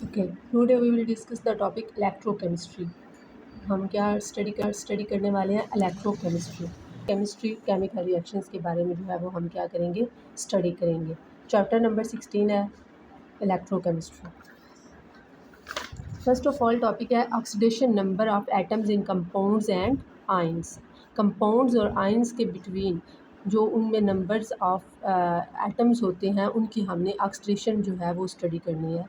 Okay, today we will discuss the topic electrochemistry. हम क्या study करने वाले हैं इलेक्ट्रोकेमिस्ट्री। केमिस्ट्री केमिकल रिएक्शंस के बारे में जो है वो हम क्या करेंगे, स्टडी करेंगे। चैप्टर नंबर 16 है electrochemistry. First of all topic है oxidation number of atoms in compounds and ions. Compounds और आयंस के बिटवीन जो उनमें नंबर्स ऑफ एटम्स होते हैं उनकी हमने ऑक्सीडेशन जो है वो स्टडी करनी है।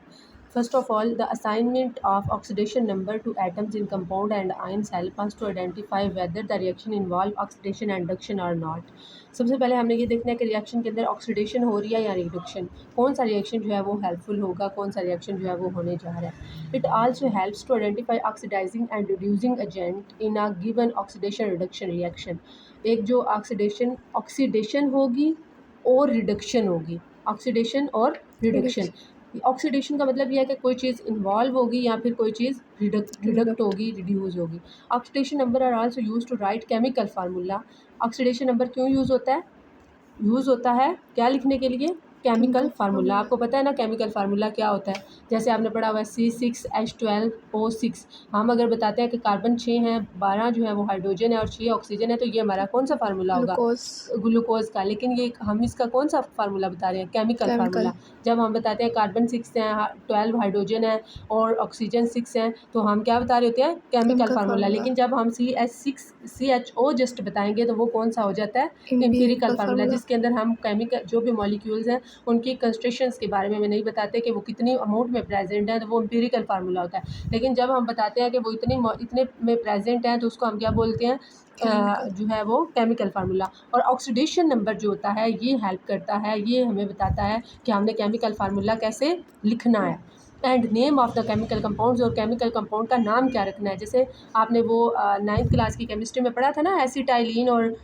First of all, the assignment of oxidation number to atoms in compound and ions help us to identify whether the reaction involve oxidation and reduction or not. सबसे पहले हमने ये देखना है कि रिएक्शन के अंदर ऑक्सीडेशन हो रही है या रिडक्शन, कौन सा रिएक्शन जो है वो हेल्पफुल होगा, कौन सा रिएक्शन जो है वो होने जा रहा है। It also helps to identify oxidising and reducing agent in a given oxidation reduction reaction. एक जो ऑक्सीडेशन होगी और रिडक्शन होगी, ऑक्सीडेशन और रिडक्शन। ऑक्सीडेशन का मतलब यह है कि कोई चीज़ इन्वॉल्व होगी या फिर कोई चीज़ रिडक्ट होगी, रिड्यूस होगी। Oxidation number are also use to write chemical formula. Oxidation number क्यों यूज़ होता है क्या लिखने के लिए, केमिकल फार्मूला। आपको पता है ना केमिकल फार्मूला क्या होता है, जैसे आपने पढ़ा हुआ है C6H12O6। हम अगर बताते हैं कि कार्बन 6 हैं, 12 जो है वो हाइड्रोजन है और 6 ऑक्सीजन है, तो ये हमारा कौन सा फार्मूला होगा, ग्लूकोज का। लेकिन ये हम इसका कौन सा फार्मूला बता रहे हैं, केमिकल फार्मूला। जब हम बताते हैं कार्बन 6 हैं, 12 हाइड्रोजन है और ऑक्सीजन 6 हैं, तो हम क्या बता रहे होते हैं, केमिकल फार्मूला। लेकिन जब हम CH6CHO जस्ट बताएंगे तो वो कौन सा हो जाता है, एम्पिरिकल फार्मूला, जिसके अंदर हम केमिकल जो भी मॉलिक्यूल्स हैं उनकी कंस्ट्रेशंस के बारे में नहीं बताते कि वो कितनी अमाउंट में प्रेजेंट है, तो वो एम्पिरिकल फार्मूला होता है। लेकिन जब हम बताते हैं कि वो इतने में प्रेजेंट हैं तो उसको हम क्या बोलते हैं, जो है वो केमिकल फार्मूला। और ऑक्सीडेशन नंबर जो होता है ये हेल्प करता है, ये हमें बताता है कि हमने केमिकल फार्मूला कैसे लिखना है। And name of the chemical compounds, और केमिकल कंपाउंड का नाम क्या रखना है। जैसे आपने वो 9th क्लास की केमिस्ट्री में पढ़ा था ना, एसिटाइलिन और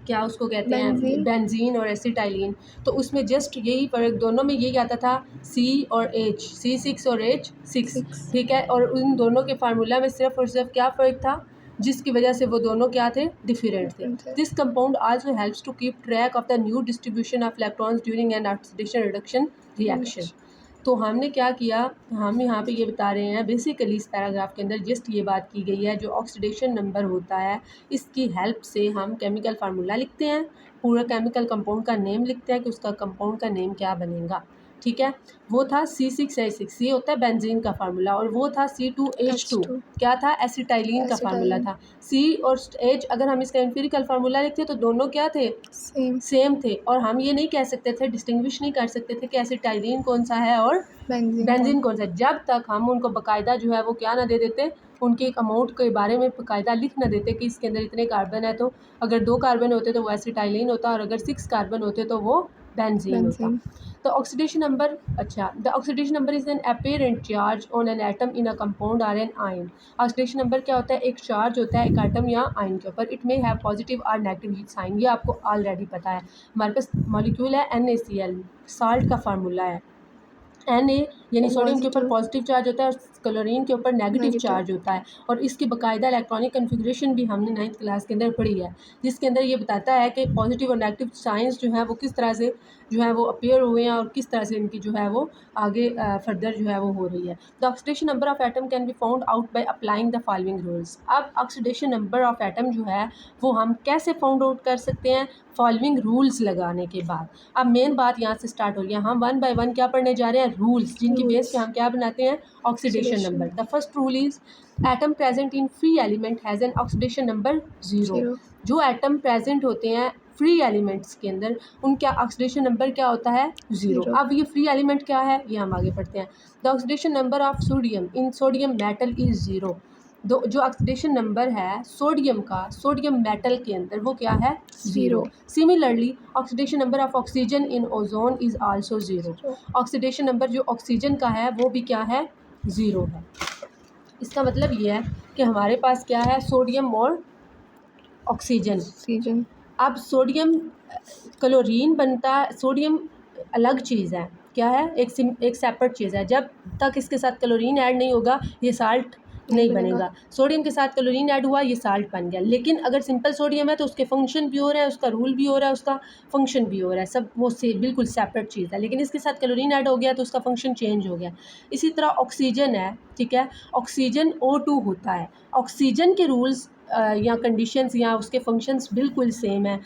क्या उसको कहते हैं, बेंजीन और एसिटाइलिन। तो उसमें जस्ट यही फ़र्क, दोनों में यही आता था C और H, C6 और H6, ठीक है। और उन दोनों के फार्मूला में सिर्फ और सिर्फ क्या फ़र्क था, जिसकी वजह से वो दोनों क्या थे, डिफरेंट थे। This compound also helps to keep track of the new distribution of electrons during an oxidation reduction reaction. तो हमने क्या किया, हम यहाँ पे ये बता रहे हैं बेसिकली इस पैराग्राफ के अंदर जस्ट ये बात की गई है, जो ऑक्सीडेशन नंबर होता है इसकी हेल्प से हम केमिकल फार्मूला लिखते हैं, पूरा केमिकल कंपाउंड का नेम लिखते हैं कि उसका कंपाउंड का नेम क्या बनेगा, ठीक है। वो था C6H6, ये होता है बेंजीन का फार्मूला, और वो था C2H2, क्या था, एसिटाइलिन का फार्मूला था। C और H अगर हम इसका एम्पिरिकल फार्मूला लिखते तो दोनों क्या थे, सेम थे। और हम ये नहीं कह सकते थे, डिस्टिंग्विश नहीं कर सकते थे कि एसिटाइलिन कौन सा है और बेंजीन कौन सा है, जब तक हम उनको बाकायदा जो है वो क्या ना दे देते, उनके एक अमाउंट के बारे में बाकायदा लिख ना देते कि इसके अंदर इतने कार्बन है। तो अगर 2 कार्बन होते तो वो एसिटाइलिन होता, और अगर 6 कार्बन होते तो वो बेंजीन होता। तो ऑक्सीडेशन नंबर, अच्छा, the oxidation number is an apparent charge on an atom in a compound or an ion. Oxidation number क्या होता है, एक चार्ज होता है एक एटम या आयन के ऊपर। इट मे हैव पॉजिटिव और नेगेटिव साइन, ये आपको ऑलरेडी पता है। हमारे पास मॉलिक्यूल है NaCl, साल्ट का फार्मूला है। Na यानी सोडियम के ऊपर पॉजिटिव चार्ज होता है और क्लोरीन के ऊपर नेगेटिव चार्ज होता है। और इसकी बाकायदा इलेक्ट्रॉनिक कन्फिग्रेशन भी हमने 9th क्लास के अंदर पढ़ी है, जिसके अंदर ये बताता है कि पॉजिटिव और नेगेटिव साइंस जो है वो किस तरह से जो है वो अपीयर हुए हैं और किस तरह से इनकी जो है वो आगे फर्दर जो है वो हो रही है। The oxidation number of atom can be found out by applying the following rules. अब ऑक्सीडेशन नंबर ऑफ एटम जो है वो हम कैसे फाउंड आउट कर सकते हैं, फॉलोइंग रूल्स लगाने के बाद। अब मेन बात यहाँ से स्टार्ट हो रही है, हम 1 बाय 1 क्या पढ़ने जा रहे हैं, रूल्स, जिनकी बेस पे हम क्या बनाते हैं, oxidation number. The first rule is atom present in free element has an oxidation number 0। जो एटम प्रेजेंट होते हैं फ्री एलिमेंट्स के अंदर उनका ऑक्सीडेशन नंबर क्या होता है, 0। अब ये फ्री एलिमेंट क्या है, ये हम आगे पढ़ते हैं। The oxidation number of sodium in sodium metal is 0। जो ऑक्सीडेशन नंबर है सोडियम का, सोडियम मेटल के अंदर वो क्या है, 0। Similarly oxidation number of oxygen in ozone is also 0। Oxidation number जो ऑक्सीजन का है वो भी क्या है, 0 है। इसका मतलब ये है कि हमारे पास क्या है, सोडियम और ऑक्सीजन। अब सोडियम क्लोरीन बनता है, सोडियम अलग चीज़ है, क्या है, एक सेपरेट चीज़ है। जब तक इसके साथ क्लोरीन ऐड नहीं होगा ये साल्ट नहीं बनेगा। सोडियम के साथ क्लोरीन ऐड हुआ, ये साल्ट बन गया। लेकिन अगर सिंपल सोडियम है तो उसके फंक्शन भी हो रहा है, उसका रूल भी हो रहा है, उसका फंक्शन भी हो रहा है, सब वो से बिल्कुल सेपरेट चीज़ है। लेकिन इसके साथ क्लोरीन ऐड हो गया तो उसका फंक्शन चेंज हो गया। इसी तरह ऑक्सीजन है, ठीक है, ऑक्सीजन O2 होता है। ऑक्सीजन के रूल्स या कंडीशंस या उसके फंक्शंस बिल्कुल सेम है,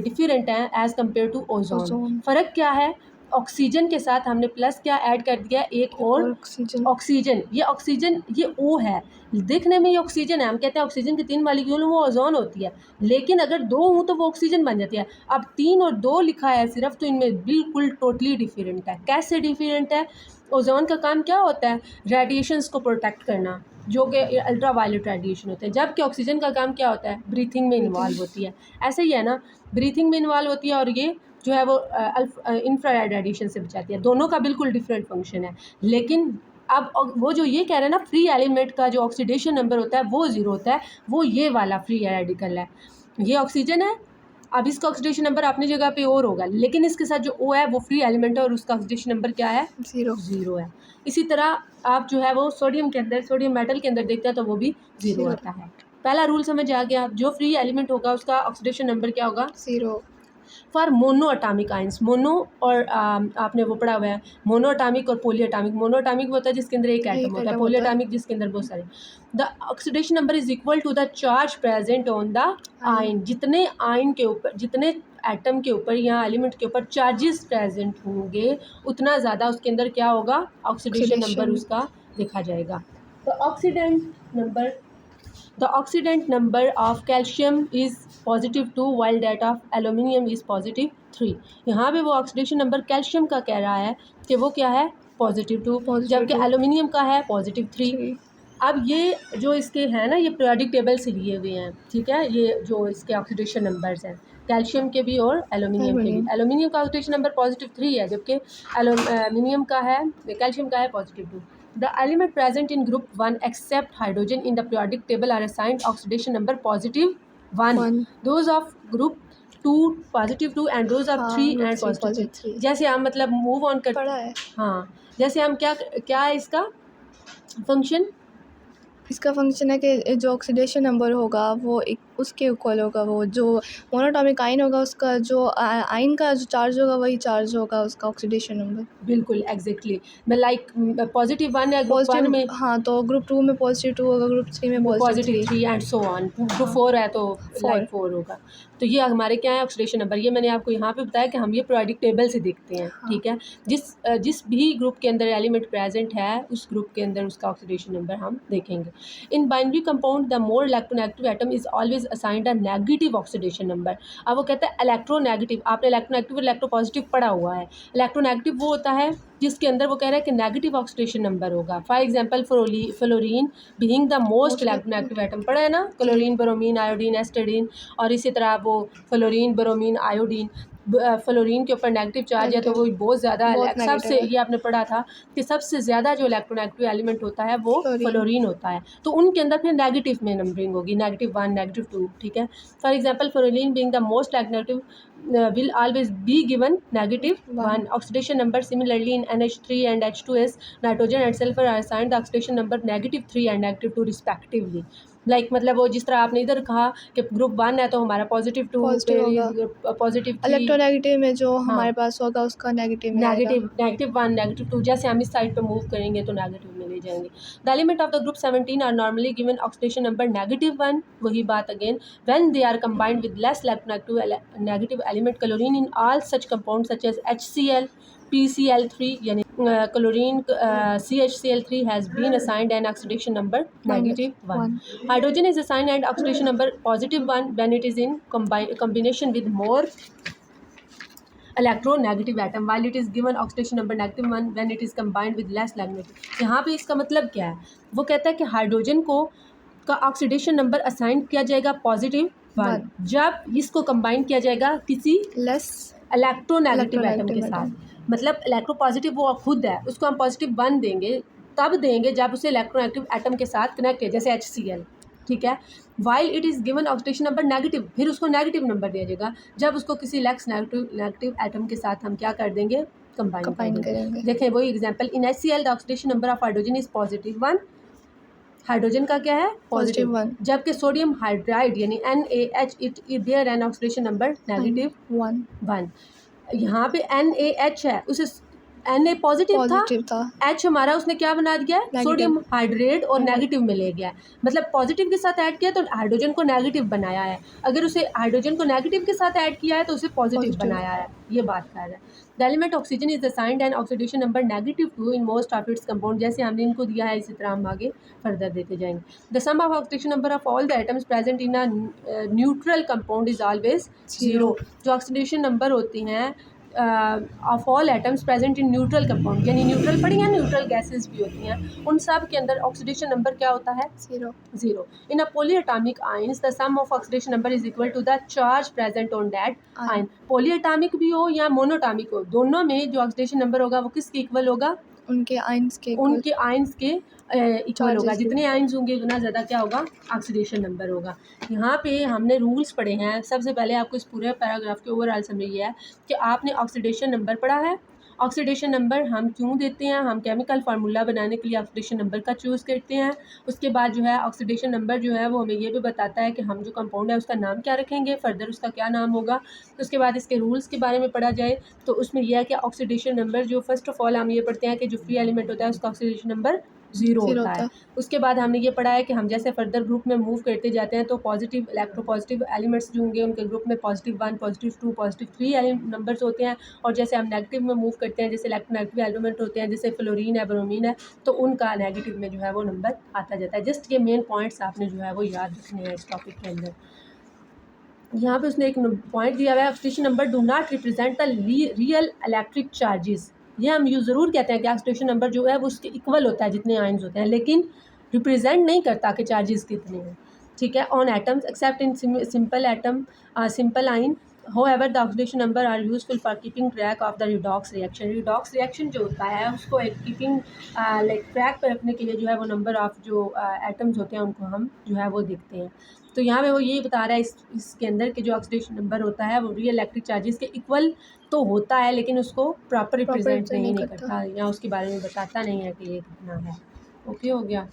डिफरेंट हैं एज़ कम्पेयर टू ओजोन। फ़र्क क्या है, ऑक्सीजन के साथ हमने प्लस क्या ऐड कर दिया, एक और ऑक्सीजन। ये ऑक्सीजन ये O है, देखने में ये ऑक्सीजन है, हम कहते हैं ऑक्सीजन के 3 मॉलिक्यूल वो ओजोन होती है। लेकिन अगर 2 हों तो वो ऑक्सीजन बन जाती है। अब 3 और 2 लिखा है सिर्फ, तो इनमें बिल्कुल टोटली डिफरेंट है। कैसे डिफरेंट है, ओजोन का काम क्या होता है, रेडिएशंस को प्रोटेक्ट करना, जो कि अल्ट्रा वायलेट रेडिएशन होते हैं, जबकि ऑक्सीजन का काम क्या होता है, ब्रीथिंग में इन्वॉल्व होती है। ऐसे ही है ना, ब्रीथिंग में इन्वॉल्व होती है और ये जो है वो इंफ्रारेड रेडिएशन से बचाती है। दोनों का बिल्कुल डिफरेंट फंक्शन है। लेकिन अब वो जो ये कह रहे हैं ना, फ्री एलिमेंट का जो ऑक्सीडेशन नंबर होता है वो 0 होता है, वो ये वाला फ्री रेडिकल है। ये ऑक्सीजन है, अब इसका ऑक्सीडेशन नंबर अपनी जगह पे और होगा, लेकिन इसके साथ जो O है वो फ्री एलिमेंट है और उसका ऑक्सीडेशन नंबर क्या है, 0 है। इसी तरह आप जो है वो सोडियम के अंदर, सोडियम मेटल के अंदर देखते हैं तो वो भी 0 आता है। पहला रूल समझ आ गया, जो फ्री एलिमेंट होगा उसका ऑक्सीडेशन नंबर क्या होगा, 0। For mono atomic ions, mono और आपने वो पढ़ा हुआ है मोनो अटामिक और पोली अटामिक। मोनो अटामिक वो होता है जिसके अंदर एक एटम होता है, पोली अटामिक जिसके अंदर बहुत सारे। The oxidation number is equal to the charge present on the ion. जितने आयन के ऊपर, जितने एटम के ऊपर या एलिमेंट के ऊपर चार्जेस प्रेजेंट होंगे, उतना ज़्यादा उसके अंदर क्या होगा, ऑक्सीडेशन नंबर उसका देखा जाएगा। तो oxidant number, the oxidant number of calcium is +2 while that of aluminium is +3। यहाँ पे वो ऑक्सीडेशन नंबर कैल्शियम का कह रहा है कि वो क्या है, +2, जबकि एलुमिनियम का है +3। अब ये जो इसके हैं ना, ये पीरियोडिक टेबल से लिए हुए हैं, ठीक है, ये जो इसके ऑक्सीडेशन नंबर्स हैं कैल्शियम के भी और एलुमिनियम के भी। एलुमिनियम का ऑक्सीडेशन नंबर +3 है, जबकि एलुमिनियम का है, कैल्शियम का है +2। The element present in group 1 except hydrogen in the periodic table are assigned oxidation number +1. Those of group 2 +2 and those of 3 and +3। जैसे हम मतलब मूव ऑन कर पढ़ा है, हाँ, जैसे हम क्या क्या है इसका फंक्शन, इसका फंक्शन है कि जो ऑक्सीडेशन नंबर होगा वो एक उसके इक्वल होगा, वो जो मोनोटॉमिक आयन होगा उसका जो आयन का जो चार्ज होगा वही चार्ज होगा उसका ऑक्सीडेशन नंबर। बिल्कुल एग्जैक्टली, मैं लाइक +1 है ग्रुप 1 में, हाँ, तो ग्रुप 2 में +2 होगा, ग्रुप 3 में +3 एंड सो ऑन। ग्रुप 4 है तो लाइक 4 होगा। तो ये हमारे क्या है ऑक्सीडेशन नंबर। ये मैंने आपको यहाँ पे बताया कि हम ये पीरियोडिक टेबल से देखते हैं, ठीक है। जिस भी ग्रुप के अंदर एलिमेंट प्रेजेंट है उस ग्रुप के अंदर उसका ऑक्सीडेशन नंबर हम देखेंगे। In binary compound the more electronegative atom is always assigned a negative oxidation number. अब वो कहता है इलेक्ट्रोनेगेटिव, आपने इलेक्ट्रोनेगेटिव और इलेक्ट्रोपॉजिटिव पढ़ा हुआ है। इलेक्ट्रोनेगेटिव वो होता है जिसके अंदर वो कह रहा है कि नेगेटिव ऑक्सीडेशन नंबर होगा। For example fluorine being the most electronegative atom, पढ़ा है ना, क्लोरीन, ब्रोमीन, आयोडीन, एस्टेडीन, और इसी तरह वो फ्लोरीन, ब्रोमीन, आयोडीन। फ्लोरीन के ऊपर नेगेटिव चार्ज है तो वो बहुत ज़्यादा सबसे, ये आपने पढ़ा था कि सबसे ज़्यादा जो इलेक्ट्रोनेगेटिव एलिमेंट होता है वो फ्लोरीन होता है। तो उनके अंदर फिर नेगेटिव में नंबरिंग होगी, -1, -2, ठीक है। For example fluorine being the most negative will always be given -1 oxidation number. Similarly in NH3 and H2S, nitrogen and sulfur are assigned the oxidation number -3 and -2 respectively। Like मतलब वो जिस तरह आपने इधर कहा कि ग्रुप 1 है तो हमारा +2 +3, इलेक्ट्रोनेगेटिव में जो हमारे पास होगा उसका नेगेटिव -1 -2, जैसे हम इस साइड पे मूव करेंगे तो नेगेटिव में ले जाएंगे। The element of the group 17 are normally given oxidation number -1। वही बात again, when they are combined with less electronegative negative element chlorine in all such compound such as HCl, PCl3 यानी chlorine CHCl3 has been assigned an oxidation number -1. Hydrogen is assigned an oxidation number +1 when it is in combination with more electronegative atom, while it is given oxidation number -1 when it is combined with less negative। यहाँ पे इसका मतलब क्या है, वो कहता है कि हाइड्रोजन को का ऑक्सीडेशन नंबर असाइन किया जाएगा +1 जब इसको कंबाइन किया जाएगा किसी लेस इलेक्ट्रोनेगेटिव एटम के साथ। मतलब इलेक्ट्रोपॉजिटिव वो खुद है, उसको हम +1 देंगे, तब देंगे जब उसे इलेक्ट्रोनेगेटिव एटम के साथ कनेक्ट है, जैसे HCl, ठीक है। While it is given oxidation number negative, फिर उसको नेगेटिव नंबर दिया जाएगा जब उसको किसी लेस नेगेटिव एटम के साथ हम क्या कर देंगे, कंबाइन करेंगे। देखें वही example, in HCl the oxidation number of hydrogen is +1 hydrogen का क्या है पॉजिटिव पॉजिटिव, 1, जबकि सोडियम हाइड्राइड यानी NaH it there an oxidation number negative 1 1। यहाँ पे NaH है, उसे Na पॉजिटिव पॉजिटिव था, H हमारा उसने क्या बना दिया है नेगेटिव सोडियम हाइड्रेट और हाइड्रेट, नेगेटिव में ले गया है, मतलब पॉजिटिव के साथ ऐड किया तो हाइड्रोजन को नेगेटिव बनाया है, अगर उसे हाइड्रोजन को नेगेटिव के साथ ऐड किया है तो उसे पॉजिटिव पॉजिटिव, बनाया है, ये बात कर रहा है। The element oxygen is assigned N oxidation number -2 in most of its compound, जैसे हमने इनको दिया है इसी तरह हम आगे फर्दर देते जाएंगे। The sum of oxidation number of all the atoms present in a neutral compound is always 0। जो ऑक्सीडेशन नंबर होती हैं of all atoms present in neutral compound, यानी न्यूट्रल पढ़ी हैं, न्यूट्रल गैसेस भी होती हैं, उन सब के अंदर ऑक्सीडेशन नंबर क्या होता है 0। In a polyatomic ions the sum of oxidation number is equal to the charge present on that ion. Polyatomic भी हो या मोनोटॉमिक हो, दोनों में जो ऑक्सीडेशन नंबर होगा वो किसके इक्वल होगा, उनके आयंस के उनके आयंस के इक्वल होगा, Charges जितने आयंस होंगे उतना ज़्यादा क्या होगा ऑक्सीडेशन नंबर होगा। यहाँ पे हमने रूल्स पढ़े हैं, सबसे पहले आपको इस पूरे पैराग्राफ के ओवरऑल समझ ये है कि आपने ऑक्सीडेशन नंबर पढ़ा है। ऑक्सीडेशन नंबर हम क्यों देते हैं, हम केमिकल फार्मूला बनाने के लिए ऑक्सीडेशन नंबर का चूज़ करते हैं। उसके बाद जो है ऑक्सीडेशन नंबर जो है वो हमें ये भी बताता है कि हम जो कंपाउंड है उसका नाम क्या रखेंगे, फर्दर उसका क्या नाम होगा। उसके बाद इसके रूल्स के बारे में पढ़ा जाए तो उसमें यह है कि ऑक्सीडेशन नंबर जो फर्स्ट ऑफ ऑल हम ये पढ़ते हैं कि जो फ्री एलिमेंट होता है उसका ऑक्सीडेशन नंबर 0 होता है। उसके बाद हमने ये पढ़ा है कि हम जैसे फर्दर ग्रुप में मूव करते जाते हैं तो पॉजिटिव इलेक्ट्रोपॉजिटिव एलिमेंट्स जो होंगे उनके ग्रुप में +1 +2 +3 नंबर्स होते हैं, और जैसे हम नेगेटिव में मूव करते हैं, जैसे इलेक्ट्रोनेगेटिव एलिमेंट होते हैं जैसे फ्लोरीन है, ब्रोमीन है, तो उनका नेगेटिव में जो है वो नंबर आता जाता है। जस्ट ये मेन पॉइंट्स आपने जो है वो याद रखने हैं इस टॉपिक के अंदर। यहाँ पे उसने एक पॉइंट दिया हुआ है, oxidation number do not represent the real electric charges. ये हम यूँ ज़रूर कहते हैं कि ऑक्सीडेशन नंबर जो है वो उसके इक्वल होता है जितने आयंस होते हैं, लेकिन रिप्रेजेंट नहीं करता कि चार्जेस कितने हैं, ठीक है, on atoms accept in simple atom simple आइन। However, the oxidation number are useful for keeping track of the redox reaction. redox reaction जो होता है उसको एक कीपिंग लाइक ट्रैक पर रखने के लिए जो है वो नंबर ऑफ़ जो एटम्स होते हैं उनको हम जो है वो देखते हैं। तो यहाँ पे वो ये बता रहा है इसके अंदर कि जो ऑक्सीडेशन नंबर होता है वो रियल इलेक्ट्रिक चार्जेस के इक्वल तो होता है, लेकिन उसको प्रॉपर रिप्रेजेंट नहीं करता या उसके बारे में बताता नहीं है कि ये कितना है। ओके हो गया।